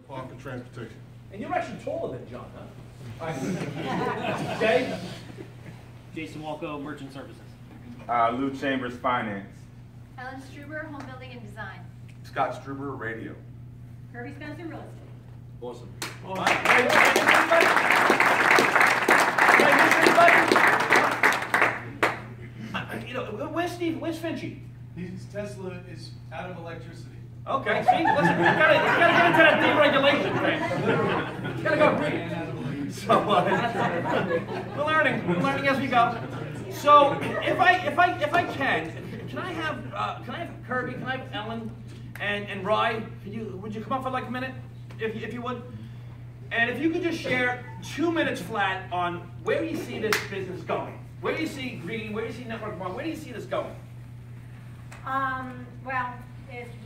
Park and Transportation. And you're actually taller than John, huh? Jay? Jason Walco, Merchant Services. Lou Chambers, Finance. Ellen Struber, Home Building and Design. Scott Struber, Radio. Kirby Spencer, Real Estate. Awesome. You know, where's Steve? Where's Finchie? Tesla is out of electricity. Okay, see, listen, we gotta get into that deregulation thing. Gotta go green. So we're learning as we go. So if I can I have Kirby, can I have Ellen and Rye? Would you come up for like a minute, if you would? And if you could just share 2 minutes flat on where you see this business going. Where do you see green? Where do you see network marketing? Where do you see this going? Well,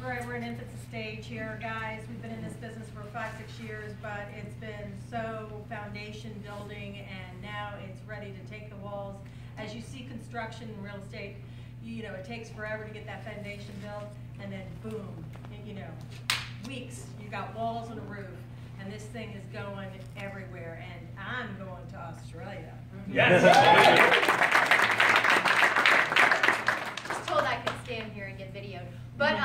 we're in infancy stage here, guys. We've been in this business for 5-6 years, but it's been so foundation building, and now it's ready to take the walls. As you see construction in real estate, you know, it takes forever to get that foundation built, and then boom, you know, weeks, you got walls and a roof, and this thing is going everywhere, and I'm going to Australia. Yes. Just told I could stand here and get videoed. But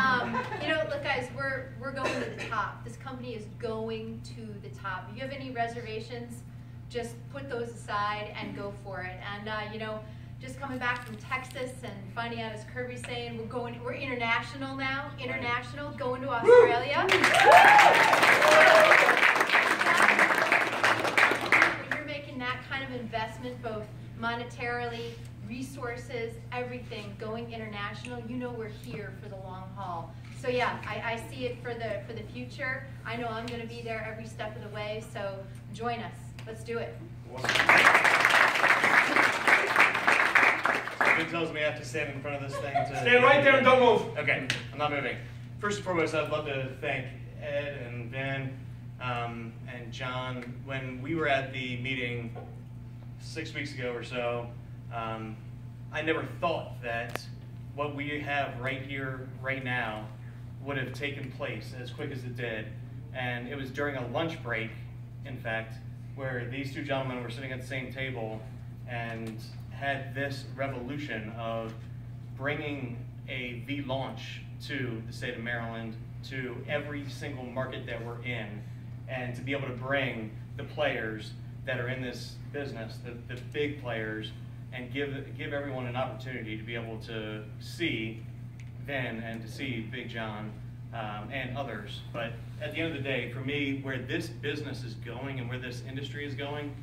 you know, look, guys, we're going to the top. This company is going to the top. If you have any reservations, just put those aside and go for it. And you know, just coming back from Texas and finding out, as Kirby's saying, we're international now. International, going to Australia. When you're making that kind of investment, both monetarily, resources, everything, going international, you know we're here for the long haul. So yeah, I see it for the future. I know I'm going to be there every step of the way, so join us. Let's do it. It tells me I have to stand in front of this thing to... Stay right there and don't move. Okay, I'm not moving. First and foremost, I'd love to thank Ed and Ben and John. When we were at the meeting 6 weeks ago or so, I never thought that what we have right here, right now, would have taken place as quick as it did. And it was during a lunch break, in fact, where these two gentlemen were sitting at the same table and had this revolution of bringing a VLaunch to the state of Maryland, to every single market that we're in, and to be able to bring the players that are in this business, the big players, and give everyone an opportunity to be able to see Vin and to see Big John and others. But at the end of the day, for me, where this business is going and where this industry is going,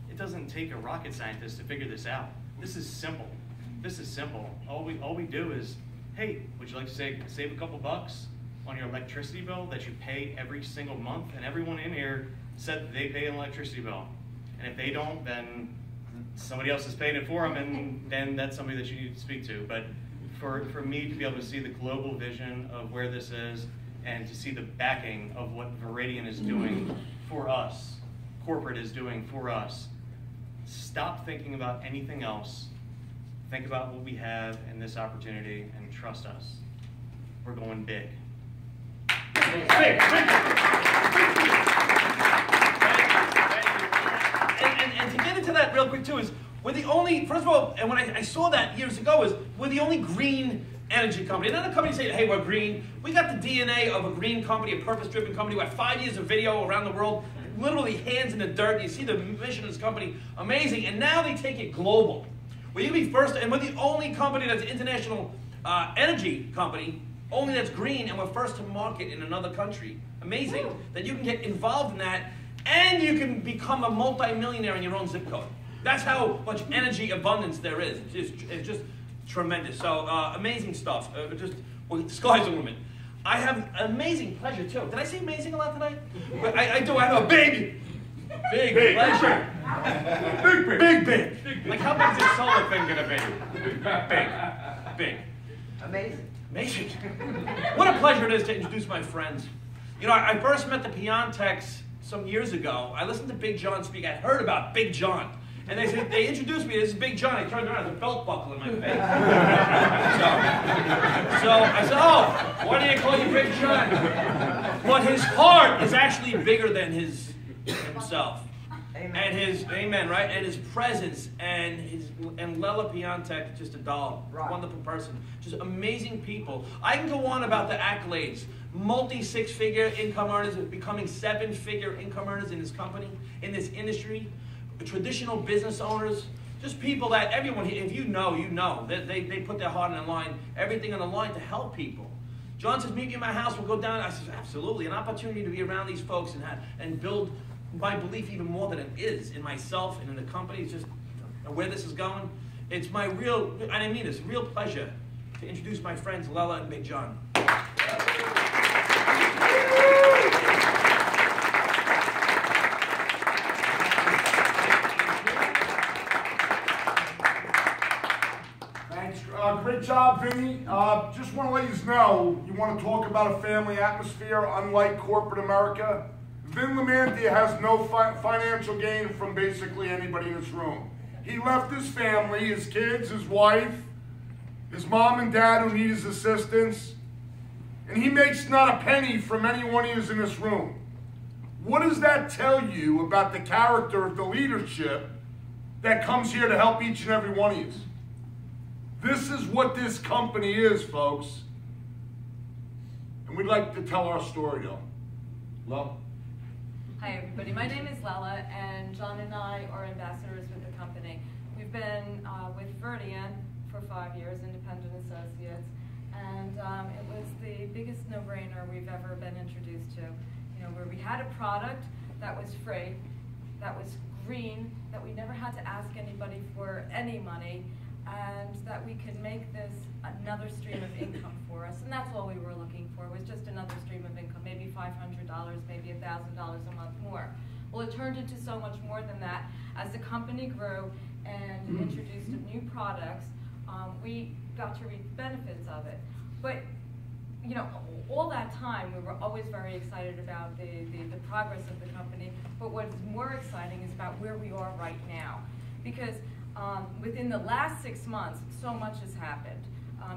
it doesn't take a rocket scientist to figure this out. This is simple. This is simple. All we do is, hey, would you like to save a couple bucks on your electricity bill that you pay every single month? And everyone in here said that they pay an electricity bill. And if they don't, then somebody else is paying it for them, and then that's somebody that you need to speak to. But for me to be able to see the global vision of where this is and to see the backing of what Veridian is doing for us, corporate is doing for us, stop thinking about anything else. Think about what we have in this opportunity and trust us. We're going big. Big. And to get into that real quick too is, we're the only, first of all, and when I saw that years ago, is we're the only green energy company. And other companies say, hey, we're green. We got the DNA of a green company, a purpose-driven company. We have 5 years of video around the world, literally hands in the dirt. You see the mission of this company, amazing. And now they take it global. Will you be first? And we're the only company that's an international energy company, only that's green, and we're first to market in another country. Amazing that you can get involved in that, and you can become a multi-millionaire in your own zip code. That's how much energy abundance there is. It's just tremendous. So amazing stuff. Well, the sky's the limit. I have amazing pleasure too. Did I say amazing a lot tonight? I do. I have a big pleasure. Big. Like how big is this solar thing gonna be? Big. Amazing. What a pleasure it is to introduce my friends. You know, I first met the Piontecs some years ago. I listened to Big John speak. I heard about Big John. And they introduced me, this is Big John. I turned around, there's a belt buckle in my face. So I said, oh, why do they call you Big John? But his heart is actually bigger than himself. And his amen, right? And his presence and Lela Piontek, just a doll, wonderful person, just amazing people. I can go on about the accolades. Multi-six-figure income earners, becoming seven-figure income earners in this company, in this industry. Traditional business owners, just people that everyone, if you know, you know. They put their heart on the line, everything on the line to help people. John says, meet me in my house, we'll go down. I said, absolutely, an opportunity to be around these folks and build my belief even more than it is in myself and in the company. It's just where this is going. It's my real, and I mean this, real pleasure to introduce my friends Lela and Big John. Thanks. Great job, Vinny. Just want to let you know, you want to talk about a family atmosphere, unlike corporate America. Vin Lamantia has no financial gain from basically anybody in this room. He left his family, his kids, his wife, his mom and dad who need his assistance, and he makes not a penny from anyone who's in this room. What does that tell you about the character of the leadership that comes here to help each and every one of you? This is what this company is, folks. And we'd like to tell our story, though. Lo? Hi everybody, my name is Lela, and John and I are ambassadors with the company. We've been with Verdian for 5 years, independent associates, and it was the biggest no-brainer we've ever been introduced to. You know, where we had a product that was free, that was green, that we never had to ask anybody for any money, and that we could make this another stream of income for us. And that's all we were looking for, was just another stream of income, maybe $500, maybe $1,000 a month more. Well, it turned into so much more than that. As the company grew and introduced new products, we got to reap the benefits of it. But you know, all that time, we were always very excited about the progress of the company. But what's more exciting is about where we are right now. Because within the last 6 months, so much has happened.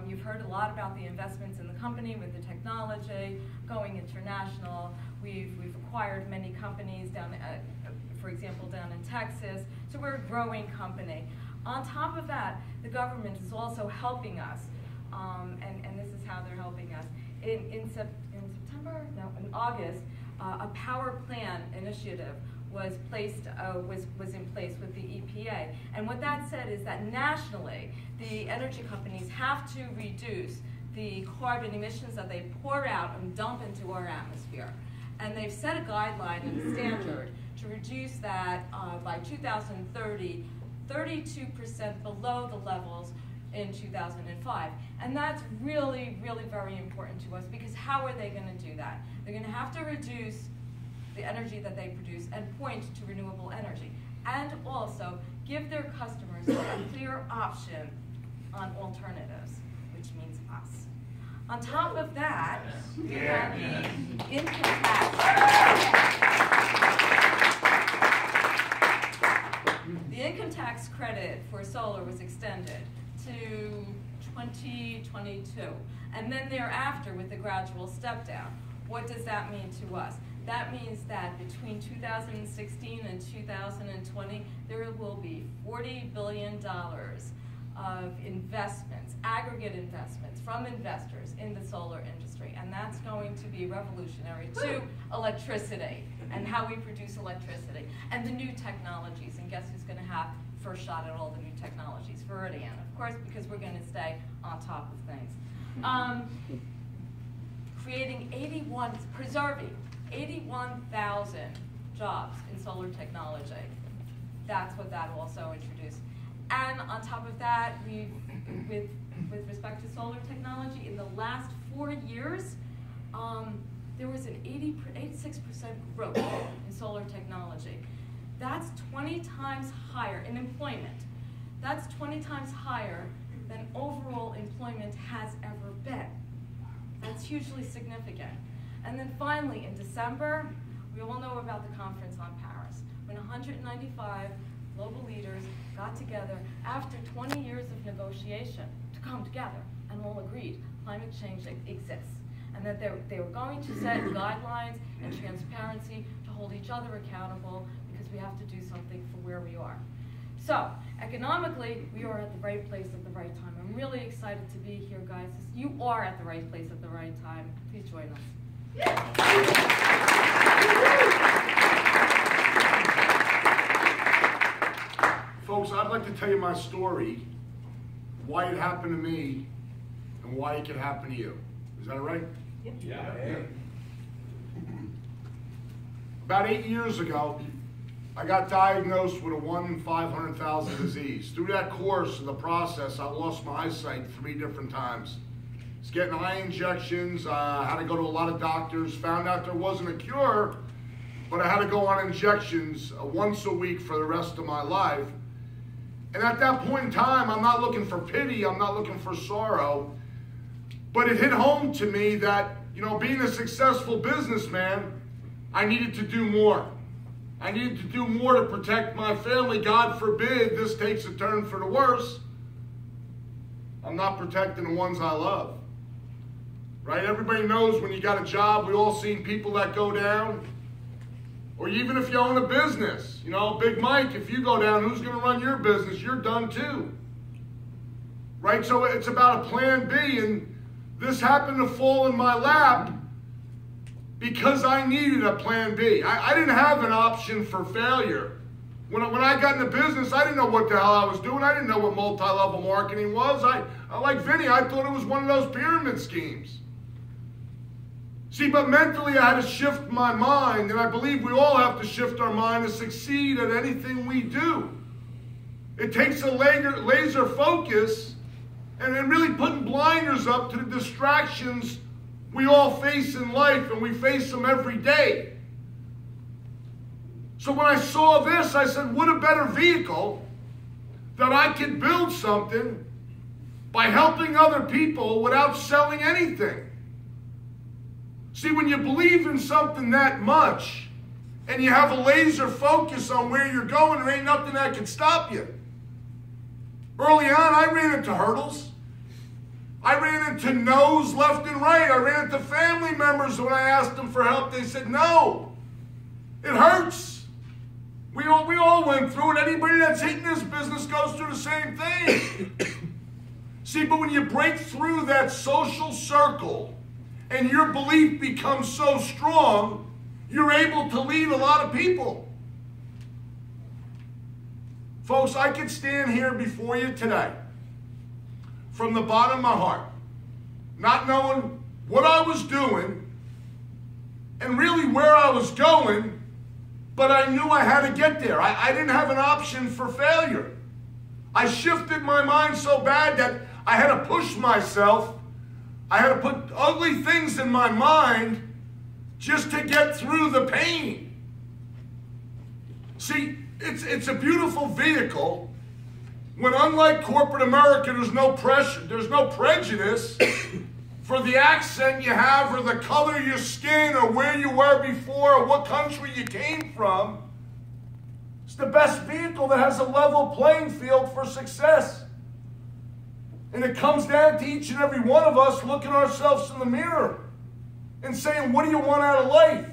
You've heard a lot about the investments in the company with the technology, going international. We've acquired many companies down, for example, down in Texas. So we're a growing company. On top of that, the government is also helping us, and this is how they're helping us. In August, a power plan initiative was in place with the EPA. And what that said is that nationally, the energy companies have to reduce the carbon emissions that they pour out and dump into our atmosphere. And they've set a guideline and a standard to reduce that by 2030, 32% below the levels in 2005. And that's really, really very important to us, because how are they going to do that? They're going to have to reduce the energy that they produce and point to renewable energy, and also give their customers a clear option on alternatives, which means us. On top of that, we have the income tax. The income tax credit for solar was extended to 2022, and then thereafter with the gradual step down. What does that mean to us? That means that between 2016 and 2020, there will be $40 billion of investments, aggregate investments from investors in the solar industry. And that's going to be revolutionary to electricity and how we produce electricity and the new technologies. And guess who's going to have first shot at all the new technologies? Veridian, of course, because we're going to stay on top of things. Preserving 81,000 jobs in solar technology. That's what that also introduced. And on top of that, with respect to solar technology, in the last 4 years, there was an 86% growth in solar technology. That's 20 times higher in employment. That's 20 times higher than overall employment has ever been. That's hugely significant. And then finally, in December, we all know about the conference on Paris, when 195 global leaders got together after 20 years of negotiation to come together and all agreed climate change exists. and that they were going to set guidelines and transparency to hold each other accountable, because we have to do something for where we are. So, economically, we are at the right place at the right time. I'm really excited to be here, guys. You are at the right place at the right time. Please join us. Folks, I'd like to tell you my story, why it happened to me, and why it could happen to you. Is that all right? Yeah. About 8 years ago, I got diagnosed with a 1 in 500,000 disease. Through that course of the process, I lost my eyesight 3 different times. I was getting eye injections, had to go to a lot of doctors, found out there wasn't a cure, but I had to go on injections once a week for the rest of my life. And at that point in time, I'm not looking for pity, I'm not looking for sorrow, but it hit home to me that, you know, being a successful businessman, I needed to do more. I needed to do more to protect my family. God forbid this takes a turn for the worse. I'm not protecting the ones I love. Right? Everybody knows when you got a job, we all seen people that go down. Or even if you own a business, you know, Big Mike, if you go down, who's going to run your business? You're done too. Right? So it's about a plan B, and this happened to fall in my lap because I needed a plan B. I didn't have an option for failure. When I got into business, I didn't know what the hell I was doing. I didn't know what multi-level marketing was. I like Vinny, I thought it was one of those pyramid schemes. See, but mentally I had to shift my mind, and I believe we all have to shift our mind to succeed at anything we do. It takes a laser focus and then really putting blinders up to the distractions we all face in life, and we face them every day. So when I saw this, I said, what a better vehicle that I could build something by helping other people without selling anything. See, when you believe in something that much and you have a laser focus on where you're going, there ain't nothing that can stop you. Early on, I ran into hurdles. I ran into no's left and right. I ran into family members when I asked them for help. They said, no, it hurts. We all went through it. Anybody that's hitting this business goes through the same thing. See, but when you break through that social circle and your belief becomes so strong, you're able to lead a lot of people. Folks, I could stand here before you today from the bottom of my heart, not knowing what I was doing and really where I was going, but I knew I had to get there. I didn't have an option for failure. I shifted my mind so bad that I had to push myself. I had to put ugly things in my mind just to get through the pain. See, it's a beautiful vehicle when, unlike corporate America, there's no pressure, there's no prejudice for the accent you have or the color of your skin or where you were before or what country you came from. It's the best vehicle that has a level playing field for success. And it comes down to each and every one of us looking ourselves in the mirror and saying, what do you want out of life?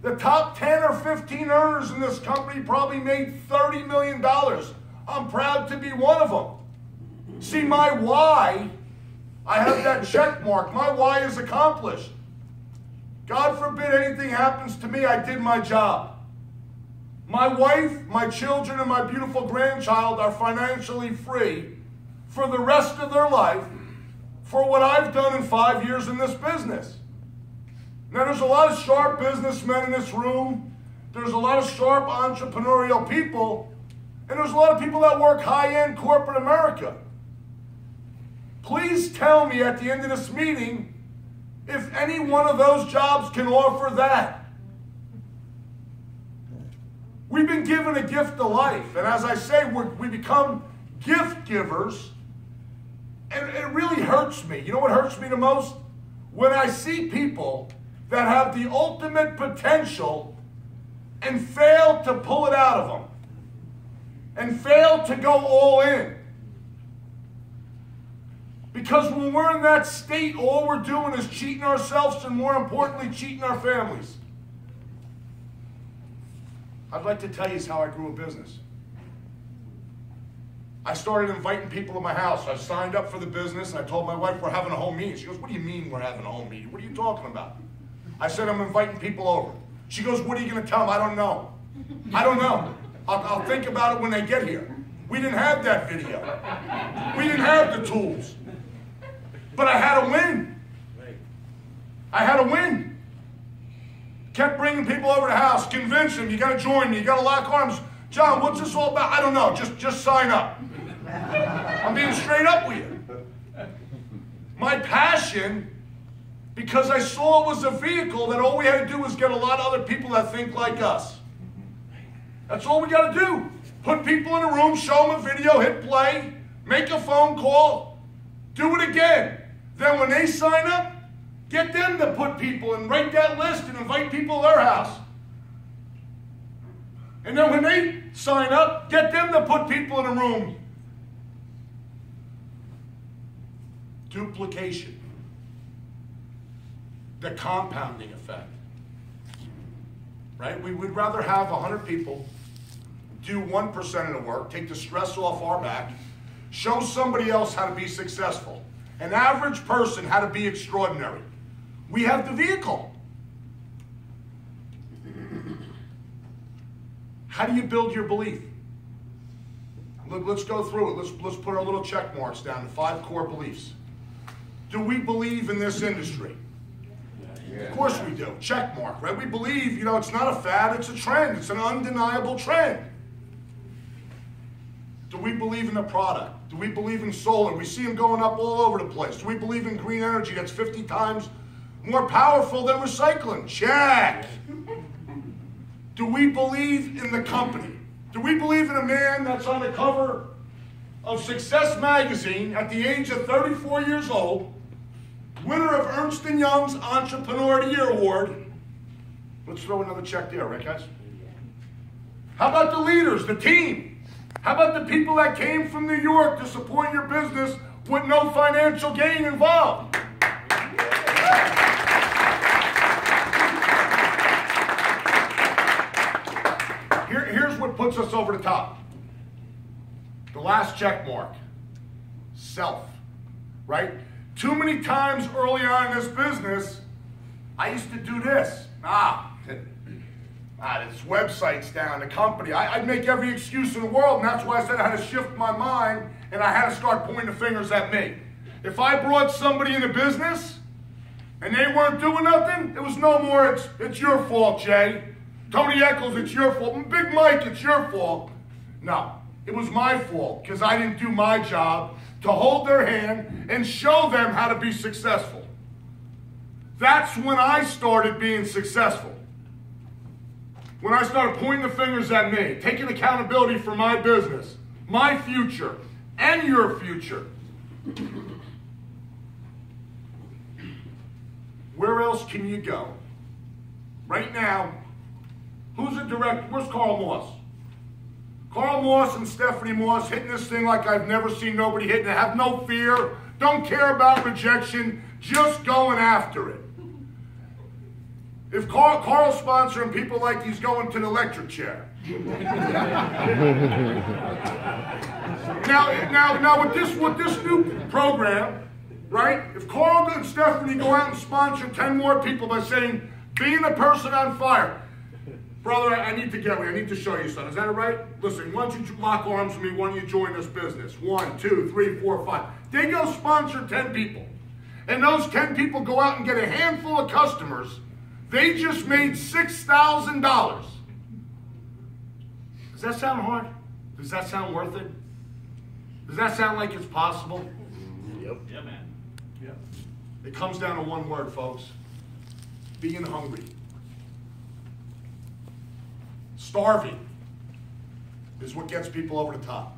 The top 10 or 15 earners in this company probably made $30 million. I'm proud to be one of them. See, my why, I have that check mark. My why is accomplished. God forbid anything happens to me, I did my job. My wife, my children, and my beautiful grandchild are financially free for the rest of their life for what I've done in 5 years in this business. Now, there's a lot of sharp businessmen in this room. There's a lot of sharp entrepreneurial people. And there's a lot of people that work high-end corporate America. Please tell me at the end of this meeting if any one of those jobs can offer that. We've been given a gift of life. And as I say, we become gift givers. And it really hurts me. You know what hurts me the most? When I see people that have the ultimate potential and fail to pull it out of them and fail to go all in. Because when we're in that state, all we're doing is cheating ourselves and, more importantly, cheating our families. I'd like to tell you how I grew a business. I started inviting people to my house. I signed up for the business, and I told my wife we're having a home meeting. She goes, what do you mean we're having a home meeting? What are you talking about? I said, I'm inviting people over. She goes, what are you going to tell them? I don't know. I don't know. I'll think about it when they get here. We didn't have that video. We didn't have the tools. But I had a win. I had a win. Kept bringing people over to the house, convince them, you got to join me, you got to lock arms. John, what's this all about? I don't know, just sign up. I'm being straight up with you. My passion, because I saw it was a vehicle that all we had to do was get a lot of other people that think like us. That's all we got to do. Put people in a room, show them a video, hit play, make a phone call, do it again. Then when they sign up, get them to put people and write that list and invite people to their house. And then when they sign up, get them to put people in a room. Duplication. The compounding effect. Right? We would rather have 100 people do 1% of the work, take the stress off our back, show somebody else how to be successful. An average person how to be extraordinary. We have the vehicle. How do you build your belief? Look, let's go through it. Let's put our little check marks down, the 5 core beliefs. Do we believe in this industry? Of course we do. Check mark, right? We believe, it's not a fad, it's a trend. It's an undeniable trend. Do we believe in the product? Do we believe in solar? We see them going up all over the place. Do we believe in green energy that's 50 times more powerful than recycling? Check. Do we believe in the company? Do we believe in a man that's on the cover of Success magazine at the age of 34 years old, winner of Ernst & Young's Entrepreneur of the Year Award? Let's throw another check there, right, guys? How about the leaders, the team? How about the people that came from New York to support your business with no financial gain involved? Here's what puts us over the top. The last check mark. Self. Right? Too many times early on in this business, I used to do this. This website's down, the company. I'd make every excuse in the world, and that's why I said I had to shift my mind, and I had to start pointing the fingers at me. If I brought somebody into business, and they weren't doing nothing, it was no more, it's your fault, Jay. Tony Eccles, it's your fault. Big Mike, it's your fault. No, it was my fault, because I didn't do my job to hold their hand and show them how to be successful. That's when I started being successful. When I started pointing the fingers at me, taking accountability for my business, my future, and your future. Where else can you go? Right now, who's a director? Where's Carl Moss? Carl Moss and Stephanie Moss hitting this thing like I've never seen nobody hitting it. Have no fear. Don't care about rejection. Just going after it. If Carl's sponsoring people like he's going to the electric chair. now with this new program, right? If Carl and Stephanie go out and sponsor 10 more people by saying, being a person on fire. Brother, I need to get with you. I need to show you something. Is that all right? Listen, why don't you lock arms with me? Why don't you join this business? 1, 2, 3, 4, 5. They go sponsor 10 people. And those 10 people go out and get a handful of customers. They just made $6,000. Does that sound hard? Does that sound worth it? Does that sound like it's possible? Yep. Yeah, man. Yep. It comes down to one word, folks. Being hungry. Starving is what gets people over the top.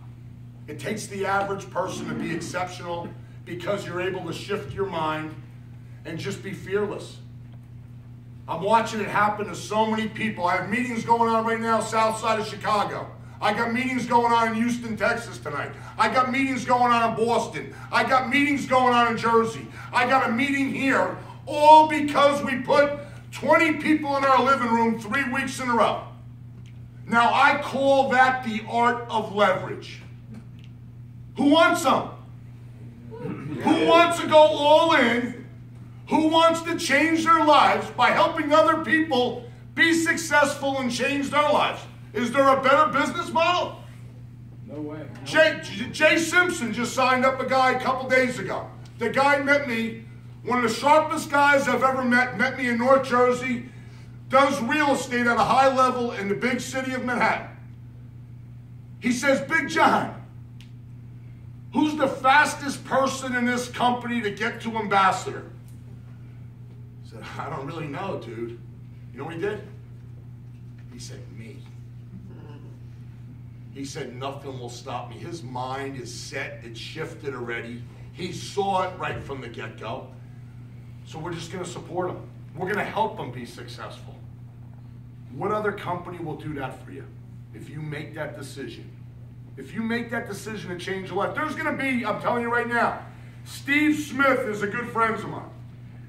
It takes the average person to be exceptional because you're able to shift your mind and just be fearless. I'm watching it happen to so many people. I have meetings going on right now south side of Chicago. I got meetings going on in Houston, Texas tonight. I got meetings going on in Boston. I got meetings going on in Jersey. I got a meeting here, all because we put 20 people in our living room 3 weeks in a row. Now, I call that the art of leverage. Who wants some? Who wants to go all in? Who wants to change their lives by helping other people be successful and change their lives? Is there a better business model? No way. Jay Simpson just signed up a guy a couple days ago. The guy met me, one of the sharpest guys I've ever met me in North Jersey, does real estate at a high level in the big city of Manhattan. He says, Big John, who's the fastest person in this company to get to ambassador? I said, I don't really know, dude. You know what he did? He said, me. He said, nothing will stop me. His mind is set. It's shifted already. He saw it right from the get-go. So we're just going to support him. We're going to help him be successful. What other company will do that for you if you make that decision? If you make that decision to change your life, there's going to be, I'm telling you right now, Steve Smith is a good friend of mine.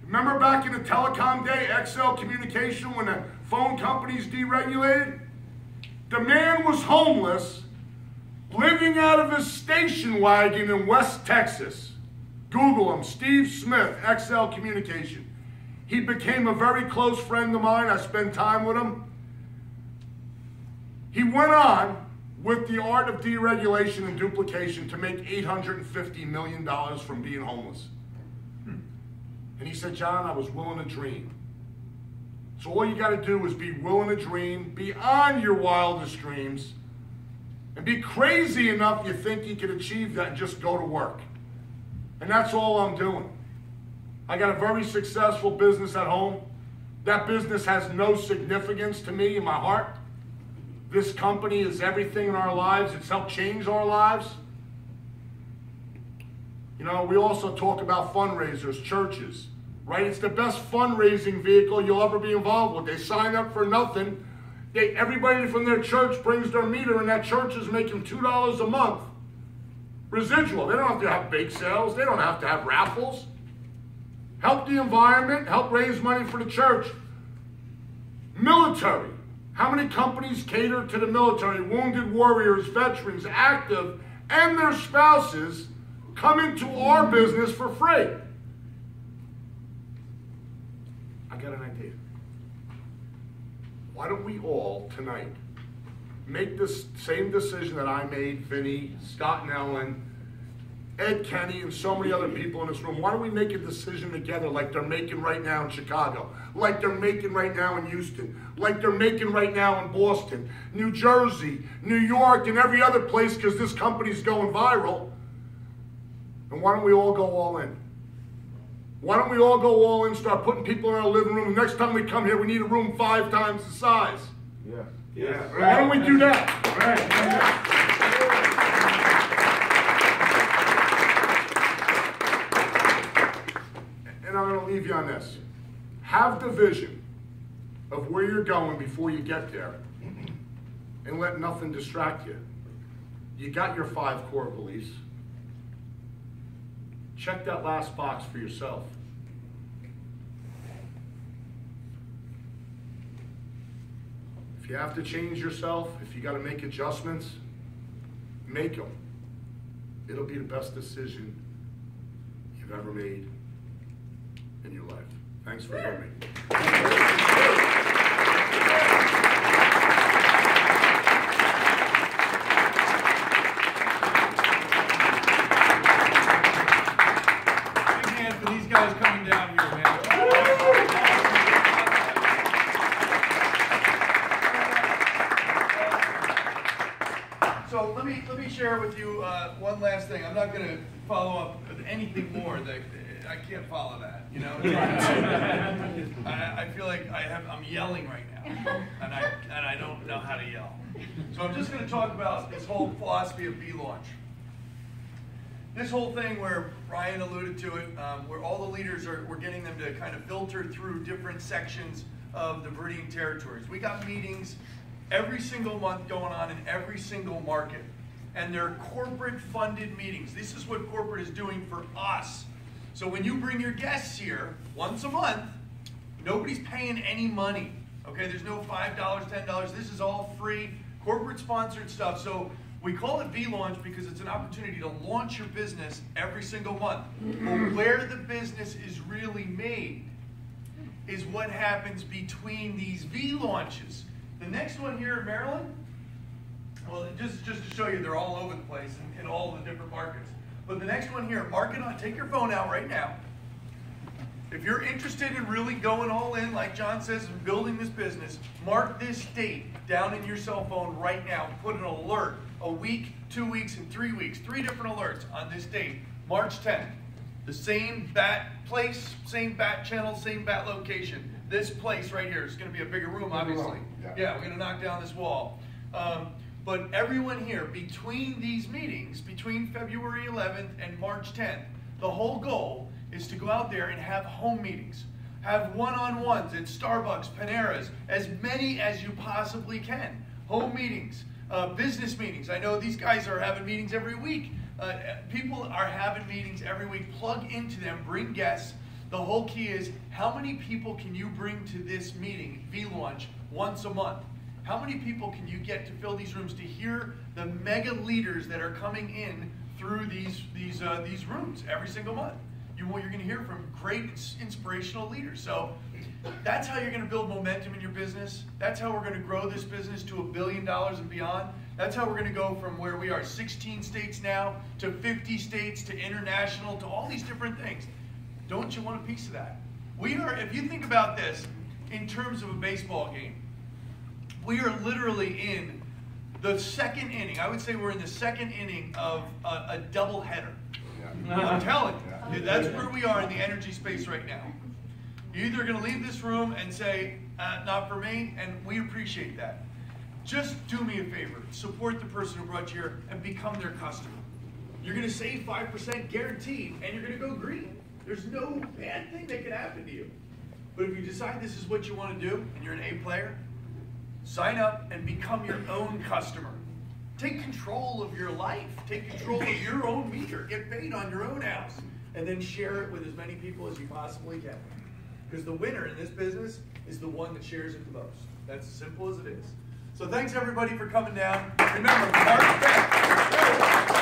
Remember back in the telecom day, XL Communication, when the phone companies deregulated? The man was homeless, living out of his station wagon in West Texas. Google him, Steve Smith, XL Communication. He became a very close friend of mine. I spent time with him. He went on with the art of deregulation and duplication to make $850 million from being homeless. And he said, John, I was willing to dream. So all you got to do is be willing to dream beyond your wildest dreams and be crazy enough you think you can achieve that and just go to work. And that's all I'm doing. I got a very successful business at home. That business has no significance to me in my heart. This company is everything in our lives. It's helped change our lives. You know, we also talk about fundraisers, churches. Right? It's the best fundraising vehicle you'll ever be involved with. They sign up for nothing. Everybody from their church brings their meter, and that church is making $2 a month. Residual. They don't have to have bake sales. They don't have to have raffles. Help the environment. Help raise money for the church. Military. How many companies cater to the military? Wounded warriors, veterans, active, and their spouses come into our business for free. I got an idea. Why don't we all tonight make this same decision that I made, Vinny, Scott and Ellen, Ed Kenny, and so many other people in this room? Why don't we make a decision together like they're making right now in Chicago, like they're making right now in Houston, like they're making right now in Boston, New Jersey, New York, and every other place, because this company's going viral. And why don't we all go all in? Why don't we all go all in, start putting people in our living room? The next time we come here, we need a room 5 times the size. Yeah. Yeah. Why don't we do that? Right. And I'm going to leave you on this. Have the vision of where you're going before you get there, and let nothing distract you. You got your 5 core beliefs. Check that last box for yourself. If you have to change yourself, if you got to make adjustments, make them. It'll be the best decision you've ever made in your life. Thanks for hearing me. These guys coming down here, man. So let me share with you one last thing. I'm not going to follow up with anything more. I can't follow that. You know, I feel like I'm yelling right now, and I don't know how to yell. So I'm just going to talk about this whole philosophy of VLaunch. This whole thing where Ryan alluded to it, where all the leaders we're getting them to kind of filter through different sections of the Viridian territories. We got meetings every single month going on in every single market. And they're corporate funded meetings. This is what corporate is doing for us. So when you bring your guests here once a month, nobody's paying any money. Okay, there's no $5, $10. This is all free, corporate sponsored stuff. So we call it VLaunch because it's an opportunity to launch your business every single month. But where the business is really made is what happens between these V-launches. The next one here in Maryland, well, just to show you, they're all over the place in all the different markets. But the next one here, mark it on, take your phone out right now. If you're interested in really going all in, like John says, and building this business, mark this date down in your cell phone right now. Put an alert, a week, 2 weeks, and 3 weeks. 3 different alerts on this date, March 10th. The same bat place, same bat channel, same bat location. This place right here is going to be a bigger room, obviously. Yeah, we're going to knock down this wall. But everyone here, between these meetings, between February 11th and March 10th, the whole goal is to go out there and have home meetings. Have one-on-ones at Starbucks, Panera's, as many as you possibly can. Home meetings, business meetings. I know these guys are having meetings every week. People are having meetings every week. Plug into them, bring guests. The whole key is, how many people can you bring to this meeting, VLaunch, once a month? How many people can you get to fill these rooms to hear the mega leaders that are coming in through these rooms every single month? You're going to hear from great inspirational leaders. So that's how you're going to build momentum in your business. That's how we're going to grow this business to $1 billion and beyond. That's how we're going to go from where we are, 16 states now, to 50 states, to international, to all these different things. Don't you want a piece of that? We are, if you think about this in terms of a baseball game, we are literally in the second inning. I would say we're in the second inning of a doubleheader. I'm telling you, that's where we are in the energy space right now. You're either going to leave this room and say, not for me, and we appreciate that. Just do me a favor. Support the person who brought you here and become their customer. You're going to save 5% guaranteed, and you're going to go green. There's no bad thing that could happen to you. But if you decide this is what you want to do, and you're an A player, sign up and become your own customer. Take control of your life. Take control of your own meter. Get paid on your own house. And then share it with as many people as you possibly can. Because the winner in this business is the one that shares it the most. That's as simple as it is. So thanks everybody for coming down. Remember, March 10th.